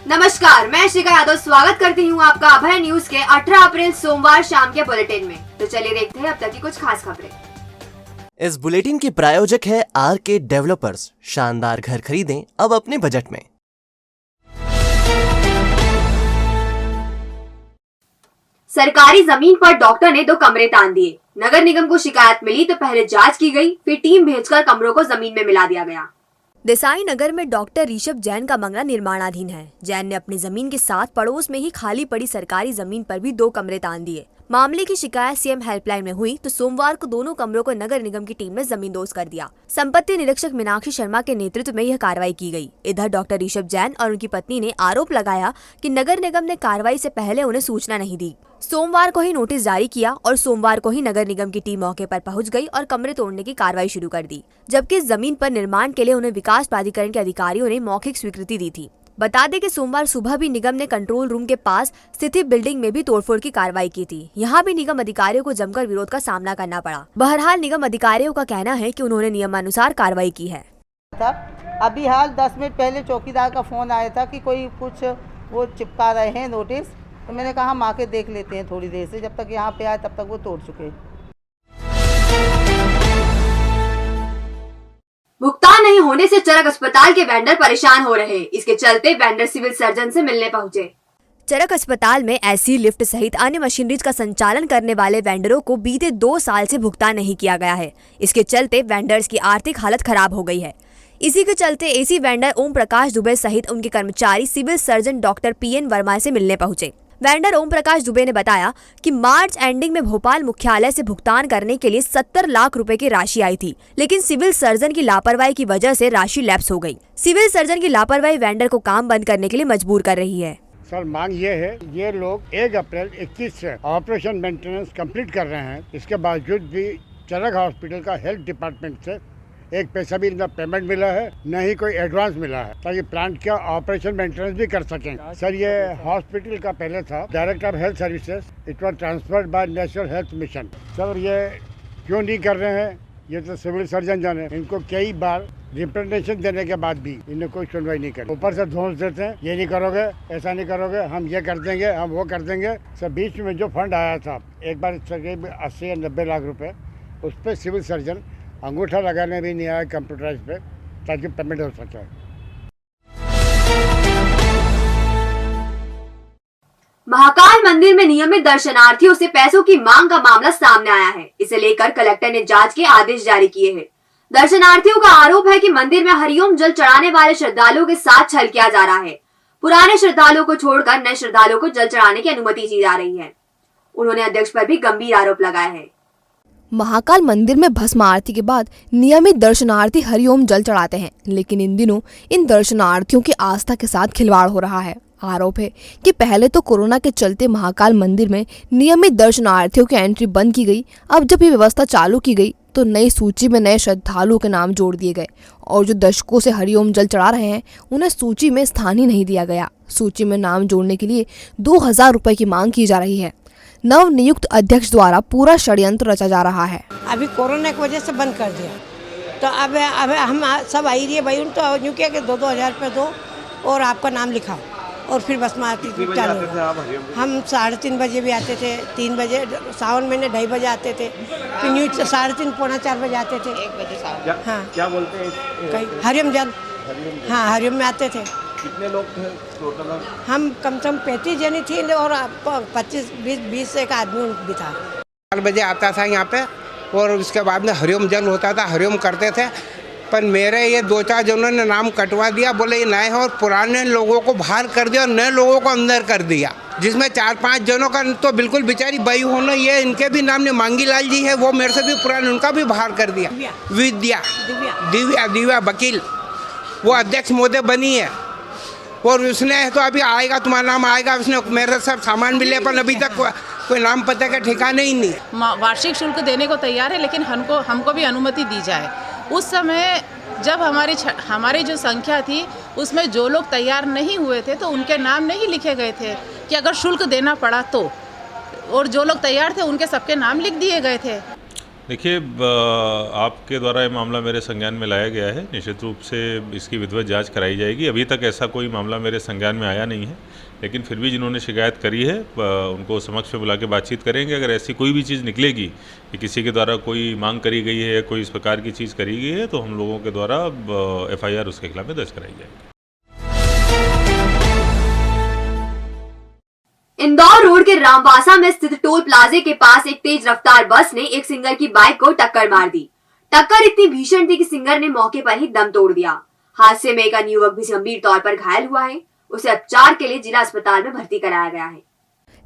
नमस्कार, मैं शिखा यादव स्वागत करती हूँ आपका अभय न्यूज के 18 अप्रैल सोमवार शाम के बुलेटिन में। तो चलिए देखते हैं अब तक की कुछ खास खबरें। इस बुलेटिन के प्रायोजक है आरके डेवलपर्स। शानदार घर खरीदें अब अपने बजट में। सरकारी जमीन पर डॉक्टर ने 2 कमरे तान दिए। नगर निगम को शिकायत मिली तो पहले जांच की गई, फिर टीम भेजकर कमरों को जमीन में मिला दिया गया। देसाई नगर में डॉक्टर ऋषभ जैन का बंगला निर्माणाधीन है। जैन ने अपनी जमीन के साथ पड़ोस में ही खाली पड़ी सरकारी जमीन पर भी 2 कमरे तान दिए। मामले की शिकायत सीएम हेल्पलाइन में हुई तो सोमवार को दोनों कमरों को नगर निगम की टीम ने जमींदोज कर दिया। संपत्ति निरीक्षक मीनाक्षी शर्मा के नेतृत्व में यह कार्रवाई की गई। इधर डॉक्टर ऋषभ जैन और उनकी पत्नी ने आरोप लगाया कि नगर निगम ने कार्रवाई से पहले उन्हें सूचना नहीं दी। सोमवार को ही नोटिस जारी किया और सोमवार को ही नगर निगम की टीम मौके पर पहुंच गई और कमरे तोड़ने की कार्रवाई शुरू कर दी, जबकि इस जमीन पर निर्माण के लिए उन्हें विकास प्राधिकरण के अधिकारियों ने मौखिक स्वीकृति दी थी। बता दें कि सोमवार सुबह भी निगम ने कंट्रोल रूम के पास स्थित बिल्डिंग में भी तोड़फोड़ की कार्रवाई की थी। यहाँ भी निगम अधिकारियों को जमकर विरोध का सामना करना पड़ा। बहरहाल निगम अधिकारियों का कहना है कि उन्होंने नियमानुसार कार्रवाई की है। अभी हाल 10 मिनट पहले चौकीदार का फोन आया था कि कोई कुछ वो चिपका रहे हैं नोटिस, तो मैंने कहा हम आके देख लेते हैं थोड़ी देर से। जब तक यहाँ पे आए तब तक वो तोड़ चुके। भुगतान नहीं होने से चरक अस्पताल के वेंडर परेशान हो रहे। इसके चलते वेंडर सिविल सर्जन से मिलने पहुंचे। चरक अस्पताल में एसी, लिफ्ट सहित अन्य मशीनरीज का संचालन करने वाले वेंडरों को बीते 2 साल से भुगतान नहीं किया गया है। इसके चलते वेंडर्स की आर्थिक हालत खराब हो गई है। इसी के चलते एसी वेंडर ओम प्रकाश दुबे सहित उनके कर्मचारी civil surgeon doctor PN Verma से मिलने पहुंचे। वेंडर ओम प्रकाश दुबे ने बताया कि मार्च एंडिंग में भोपाल मुख्यालय से भुगतान करने के लिए 70 लाख रुपए की राशि आई थी, लेकिन सिविल सर्जन की लापरवाही की वजह से राशि लैप्स हो गई। सिविल सर्जन की लापरवाही वेंडर को काम बंद करने के लिए मजबूर कर रही है। सर, मांग ये है, ये लोग 1 अप्रैल 21 से ऑपरेशन मेंटेनेंस कंप्लीट कर रहे हैं। इसके बावजूद भी चरक हॉस्पिटल का हेल्थ डिपार्टमेंट से एक पैसा भी न पेमेंट मिला है, न ही कोई एडवांस मिला है, ताकि प्लांट का ऑपरेशन मेंटेनेंस भी कर सकें। सर, ये हॉस्पिटल का पहले था director of health services, it was transferred by national health mission. Sir, ये क्यों नहीं कर रहे हैं, ये तो सिविल सर्जन जाने। इनको कई बार रिप्रेजेंटेशन देने के बाद भी इन्हें कोई सुनवाई नहीं करी। ऊपर से धौंस देते हैं, ये नहीं करोगे, ऐसा नहीं करोगे, हम ये कर देंगे, हम वो कर देंगे। सर, बीच में जो फंड आया था एक बार करीब 80 या 90 लाख रुपए, उस पर सिविल सर्जन अंगूठा लगाने भी नहीं आया कंप्यूटराइज पे, ताकि पेमेंट हो सके। महाकाल मंदिर में नियमित दर्शनार्थियों से पैसों की मांग का मामला सामने आया है। इसे लेकर कलेक्टर ने जांच के आदेश जारी किए हैं। दर्शनार्थियों का आरोप है कि मंदिर में हरिओम जल चढ़ाने वाले श्रद्धालुओं के साथ छल किया जा रहा है। पुराने श्रद्धालुओं को छोड़कर नए श्रद्धालुओं को जल चढ़ाने की अनुमति दी जा रही है। उन्होंने अध्यक्ष पर भी गंभीर आरोप लगाए हैं। महाकाल मंदिर में भस्म आरती के बाद नियमित दर्शनार्थी हरिओम जल चढ़ाते हैं, लेकिन इन दिनों इन दर्शनार्थियों की आस्था के साथ खिलवाड़ हो रहा है। आरोप है कि पहले तो कोरोना के चलते महाकाल मंदिर में नियमित दर्शनार्थियों की एंट्री बंद की गई। अब जब ये व्यवस्था चालू की गई तो नई सूची में नए श्रद्धालुओं के नाम जोड़ दिए गए और जो दशकों से हरिओम जल चढ़ा रहे हैं उन्हें सूची में स्थान ही नहीं दिया गया। सूची में नाम जोड़ने के लिए 2000 रुपए की मांग की जा रही है। नव नियुक्त अध्यक्ष द्वारा पूरा षड्यंत्र रचा जा रहा है। अभी कोरोना की वजह से बंद कर दिया, तो अब हम सब आई रही है भाई, तो यूँ किया कि 2-2000 रुपये दो और आपका नाम लिखाओ और फिर बस आरती चालू। हम 3:30 बजे भी आते थे, 3 बजे, सावन महीने 2:30 बजे आते थे, फिर न्यूज 3:30 पौना 4 बजे आते थे। 1 बजे सावन। हाँ, क्या बोलते हैं हरिओम जल। हाँ, हरिओम में आते थे। कितने लोग थे टोटल? हम कम से कम 35 जनी थी और 25-20 एक आदमी भी था। 4 बजे आता था यहाँ पे और उसके बाद में हरिओम जल होता था, हरिओम करते थे। पर मेरे ये 2-4 जनों ने नाम कटवा दिया, बोले ये नए हैं, और पुराने लोगों को बाहर कर दिया और नए लोगों को अंदर कर दिया, जिसमें 4-5 जनों का तो बिल्कुल बेचारी बई होना, ये इनके भी नाम ने मांगी लाल जी है, वो मेरे से भी पुराने, उनका भी बाहर कर दिया। दिव्या वकील, वो अध्यक्ष महोदय बनी है और उसने तो अभी आएगा, तुम्हारा नाम आएगा, उसने मेरे सब सामान मिले, पर अभी तक कोई नाम पता का ठिकाना ही नहीं। वार्षिक शुल्क देने को तैयार है, लेकिन हमको भी अनुमति दी जाए। उस समय जब हमारी जो संख्या थी उसमें जो लोग तैयार नहीं हुए थे तो उनके नाम नहीं लिखे गए थे कि अगर शुल्क देना पड़ा तो, और जो लोग तैयार थे उनके सबके नाम लिख दिए गए थे। देखिए, आपके द्वारा ये मामला मेरे संज्ञान में लाया गया है। निश्चित रूप से इसकी विधिवत जांच कराई जाएगी। अभी तक ऐसा कोई मामला मेरे संज्ञान में आया नहीं है, लेकिन फिर भी जिन्होंने शिकायत करी है उनको समक्ष में बुला के बातचीत करेंगे। अगर ऐसी कोई भी चीज़ निकलेगी कि किसी के द्वारा कोई मांग करी गई है या कोई इस प्रकार की चीज़ करी गई है, तो हम लोगों के द्वारा FIR उसके खिलाफ में दर्ज कराई जाएगी। इंदौर रोड के रामवासा में स्थित टोल प्लाजे के पास एक तेज रफ्तार बस ने एक सिंगर की बाइक को टक्कर मार दी। टक्कर इतनी भीषण थी कि सिंगर ने मौके पर ही दम तोड़ दिया। हादसे में एक अन्य युवक भी गंभीर तौर पर घायल हुआ है। उसे उपचार के लिए जिला अस्पताल में भर्ती कराया गया है।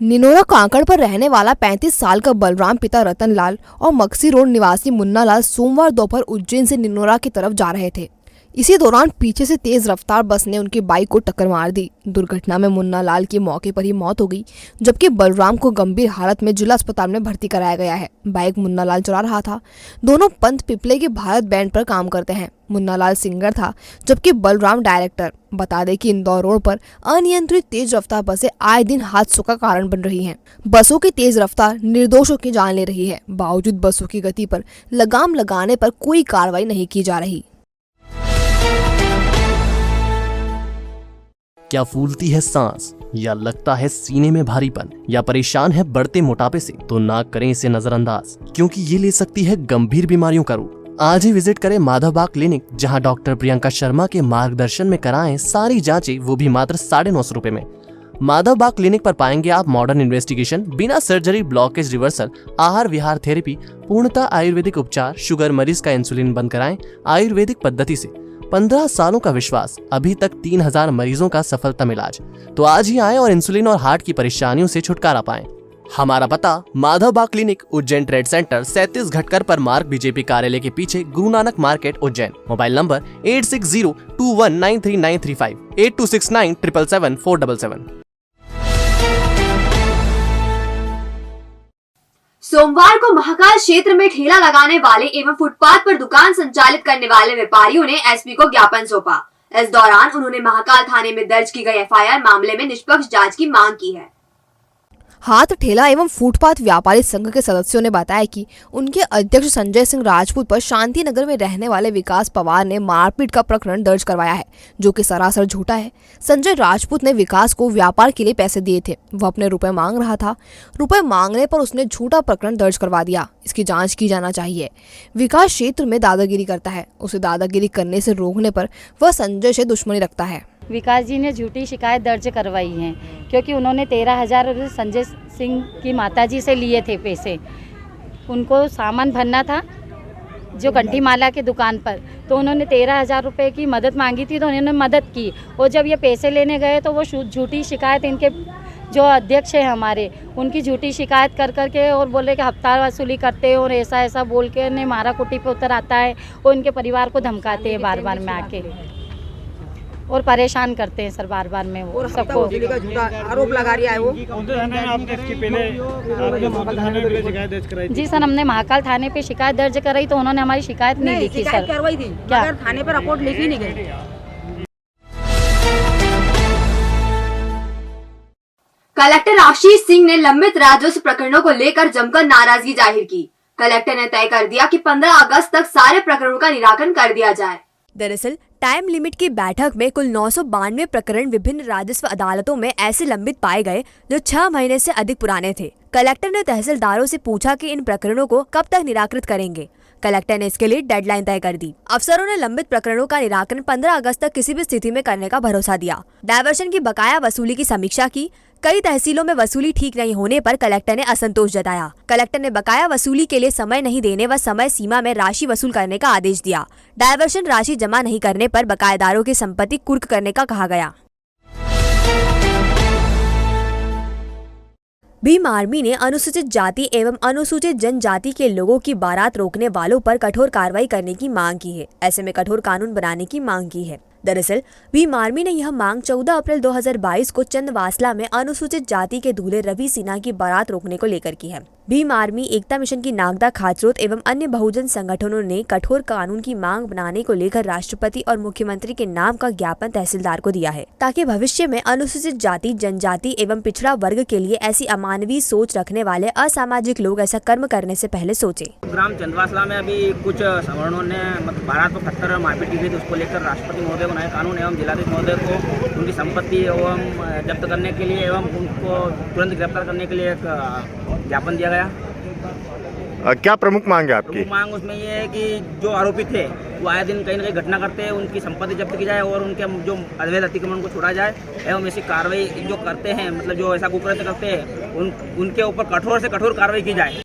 निनोरा कांकड़ पर रहने वाला 35 साल का बलराम पिता रतन लाल और मक्सी रोड निवासी मुन्ना लाल सोमवार दोपहर उज्जैन से निनोरा की तरफ जा रहे थे। इसी दौरान पीछे से तेज रफ्तार बस ने उनकी बाइक को टक्कर मार दी। दुर्घटना में मुन्ना लाल की मौके पर ही मौत हो गई, जबकि बलराम को गंभीर हालत में जिला अस्पताल में भर्ती कराया गया है। बाइक मुन्ना लाल चला रहा था। दोनों पंत पिपले के भारत बैंड पर काम करते हैं। मुन्ना लाल सिंगर था, जबकि बलराम डायरेक्टर। बता दें कि इंदौर रोड पर अनियंत्रित तेज रफ्तार बसें आए दिन हादसों का कारण बन रही हैं। बसों की तेज रफ्तार निर्दोषों की जान ले रही है। बावजूद बसों की गति पर लगाम लगाने पर कोई कार्रवाई नहीं की जा रही। क्या फूलती है सांस, या लगता है सीने में भारीपन, या परेशान है बढ़ते मोटापे से, तो ना करें इसे नजरअंदाज, क्योंकि ये ले सकती है गंभीर बीमारियों का रूप। आज ही विजिट करें माधवबाग क्लिनिक, जहां डॉक्टर प्रियंका शर्मा के मार्गदर्शन में कराएं सारी जांचें, वो भी मात्र 950 रुपए में। माधवबाग क्लिनिक पर पाएंगे आप मॉडर्न इन्वेस्टिगेशन, बिना सर्जरी, ब्लॉकेज रिवर्सल, आहार विहार थेरेपी, पूर्णतः आयुर्वेदिक उपचार, शुगर मरीज का इंसुलिन बंद कराएं आयुर्वेदिक पद्धति से। 15 सालों का विश्वास, अभी तक 3000 मरीजों का सफलतम इलाज। तो आज ही आएं और इंसुलिन और हार्ट की परेशानियों से छुटकारा पाएं। हमारा पता Madhavbaug clinic, Ujjain trade centre 37 घटकर पर मार्ग, बीजेपी कार्यालय के पीछे, Guru Nanak market, Ujjain. Mobile number 8602193935, 8269777477। सोमवार को महाकाल क्षेत्र में ठेला लगाने वाले एवं फुटपाथ पर दुकान संचालित करने वाले व्यापारियों ने एसपी को ज्ञापन सौंपा। इस दौरान उन्होंने महाकाल थाने में दर्ज की गई FIR मामले में निष्पक्ष जांच की मांग की है। हाथ ठेला एवं फुटपाथ व्यापारी संघ के सदस्यों ने बताया कि उनके अध्यक्ष संजय सिंह राजपूत पर शांति नगर में रहने वाले विकास पवार ने मारपीट का प्रकरण दर्ज करवाया है, जो कि सरासर झूठा है। संजय राजपूत ने विकास को व्यापार के लिए पैसे दिए थे। वह अपने रुपए मांग रहा था। रुपए मांगने पर उसने झूठा प्रकरण दर्ज करवा दिया। इसकी जाँच की जाना चाहिए। विकास क्षेत्र में दादागिरी करता है। उसे दादागिरी करने से रोकने पर वह संजय से दुश्मनी रखता है। विकास जी ने झूठी शिकायत दर्ज करवाई है, क्योंकि उन्होंने 13,000 संजय सिंह की माताजी से लिए थे पैसे। उनको सामान भरना था जो कंठी माला के दुकान पर, तो उन्होंने 13,000 रुपये की मदद मांगी थी, तो उन्होंने मदद की। और जब ये पैसे लेने गए तो वो झूठी शिकायत, इनके जो अध्यक्ष है हमारे, उनकी झूठी शिकायत कर करके और बोले कि हफ्ता वसूली करते हैं और ऐसा ऐसा बोल के उन्हें मारा कुटी पे उतर आता है और उनके परिवार को धमकाते हैं बार बार में आके और परेशान करते हैं सर बार बार में। वो सबको आरोप लगा रही है वो। जी सर, हमने महाकाल थाने पे शिकायत दर्ज कराई तो उन्होंने हमारी शिकायत नहीं लिखी सर। करवाई थी क्या थाने पर रिपोर्ट लिखी नहीं गई? कलेक्टर आशीष सिंह ने लंबित राजस्व प्रकरणों को लेकर जमकर नाराजगी जाहिर की। कलेक्टर ने तय कर दिया कि 15 अगस्त तक सारे प्रकरणों का निराकरण कर दिया जाए। दरअसल टाइम लिमिट की बैठक में कुल 992 प्रकरण विभिन्न राजस्व अदालतों में ऐसे लंबित पाए गए जो 6 महीने से अधिक पुराने थे। कलेक्टर ने तहसीलदारों से पूछा कि इन प्रकरणों को कब तक निराकृत करेंगे। कलेक्टर ने इसके लिए डेडलाइन तय कर दी। अफसरों ने लंबित प्रकरणों का निराकरण 15 अगस्त तक किसी भी स्थिति में करने का भरोसा दिया। डायवर्शन की बकाया वसूली की समीक्षा की। कई तहसीलों में वसूली ठीक नहीं होने पर कलेक्टर ने असंतोष जताया। कलेक्टर ने बकाया वसूली के लिए समय नहीं देने व समय सीमा में राशि वसूल करने का आदेश दिया। डायवर्शन राशि जमा नहीं करने पर बकायेदारों की संपत्ति कुर्क करने का कहा गया। भीम आर्मी ने अनुसूचित जाति एवं अनुसूचित जनजाति के लोगों की बारात रोकने वालों पर कठोर कार्रवाई करने की मांग की है। ऐसे में कठोर कानून बनाने की मांग की है। दरअसल भीम आर्मी ने यह मांग 14 अप्रैल 2022 को चंदवासला में अनुसूचित जाति के दूल्हे रवि सिन्हा की बारात रोकने को लेकर की है। भीम आर्मी, एकता मिशन की नागदा खाचरोद एवं अन्य बहुजन संगठनों ने कठोर कानून की मांग बनाने को लेकर राष्ट्रपति और मुख्यमंत्री के नाम का ज्ञापन तहसीलदार को दिया है, ताकि भविष्य में अनुसूचित जाति, जनजाति एवं पिछड़ा वर्ग के लिए ऐसी अमानवीय सोच रखने वाले असामाजिक लोग ऐसा कर्म करने से पहले सोचे। ग्राम चंदवासला में अभी कुछ सवर्णों ने 12 मारपीट की गई थी, उसको लेकर राष्ट्रपति महोदय को नए कानून एवं जिलाधीश महोदय को उनकी संपत्ति एवं जब्त करने के लिए एवं उनको तुरंत गिरफ्तार करने के लिए एक ज्ञापन दिया गया। क्या प्रमुख मांग है आपकी? प्रमुख मांग उसमें ये है कि जो आरोपी थे वो आए दिन कहीं न कहीं घटना करते हैं, उनकी संपत्ति जब्त की जाए और उनके जो अवैध अतिक्रमण को छोड़ा जाए एवं ऐसी कार्रवाई जो करते हैं, मतलब जो ऐसा कुकृत्य करते हैं उनके ऊपर कठोर से कठोर कार्रवाई की जाए।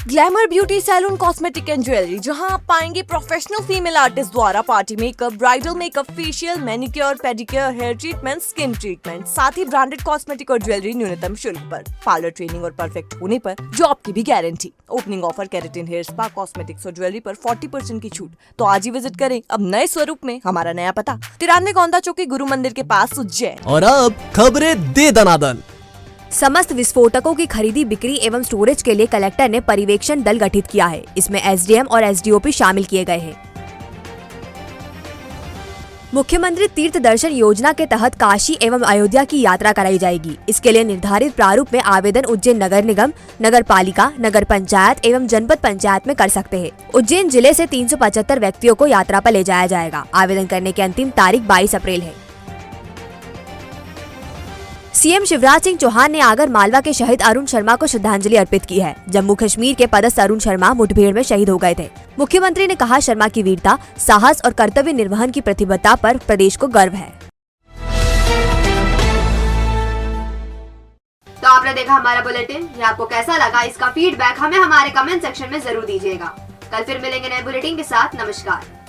Glamour beauty salon, cosmetic and jewellery, जहां आप पाएंगे प्रोफेशनल फीमेल आर्टिस्ट द्वारा party makeup, bridal makeup, facial, manicure, pedicure, hair treatment, skin treatment, साथ ही ब्रांडेड कॉस्मेटिक और ज्वेलरी न्यूनतम शुल्क पर। पार्लर ट्रेनिंग और परफेक्ट होने पर जॉब की भी guarantee. Opening offer, keratin, hair spa, cosmetics और ज्वेलरी पर 40% की छूट। तो आज ही विजिट करें अब नए स्वरूप में। हमारा नया पता 93 गोंदा चौकी, गुरु मंदिर के पास, उज्जैन। और अब खबरें दे दनादन। समस्त विस्फोटकों की खरीदी, बिक्री एवं स्टोरेज के लिए कलेक्टर ने पर्यवेक्षण दल गठित किया है। इसमें एसडीएम और एसडीओपी शामिल किए गए हैं। मुख्यमंत्री तीर्थ दर्शन योजना के तहत काशी एवं अयोध्या की यात्रा कराई जाएगी। इसके लिए निर्धारित प्रारूप में आवेदन उज्जैन नगर निगम, नगर पालिका, नगर पंचायत एवं जनपद पंचायत में कर सकते हैं। उज्जैन जिले से 375 व्यक्तियों को यात्रा पर ले जाया जाएगा। आवेदन करने की अंतिम तारीख 22 अप्रैल है। सीएम शिवराज सिंह चौहान ने आगर मालवा के शहीद अरुण शर्मा को श्रद्धांजलि अर्पित की है। जम्मू कश्मीर के पदस्थ अरुण शर्मा मुठभेड़ में शहीद हो गए थे। मुख्यमंत्री ने कहा, शर्मा की वीरता, साहस और कर्तव्य निर्वहन की प्रतिबद्धता पर प्रदेश को गर्व है। तो आपने देखा हमारा बुलेटिन। ये आपको कैसा लगा, इसका फीडबैक हमें हमारे कमेंट सेक्शन में जरूर दीजिएगा। कल फिर मिलेंगे नए बुलेटिन के साथ। नमस्कार।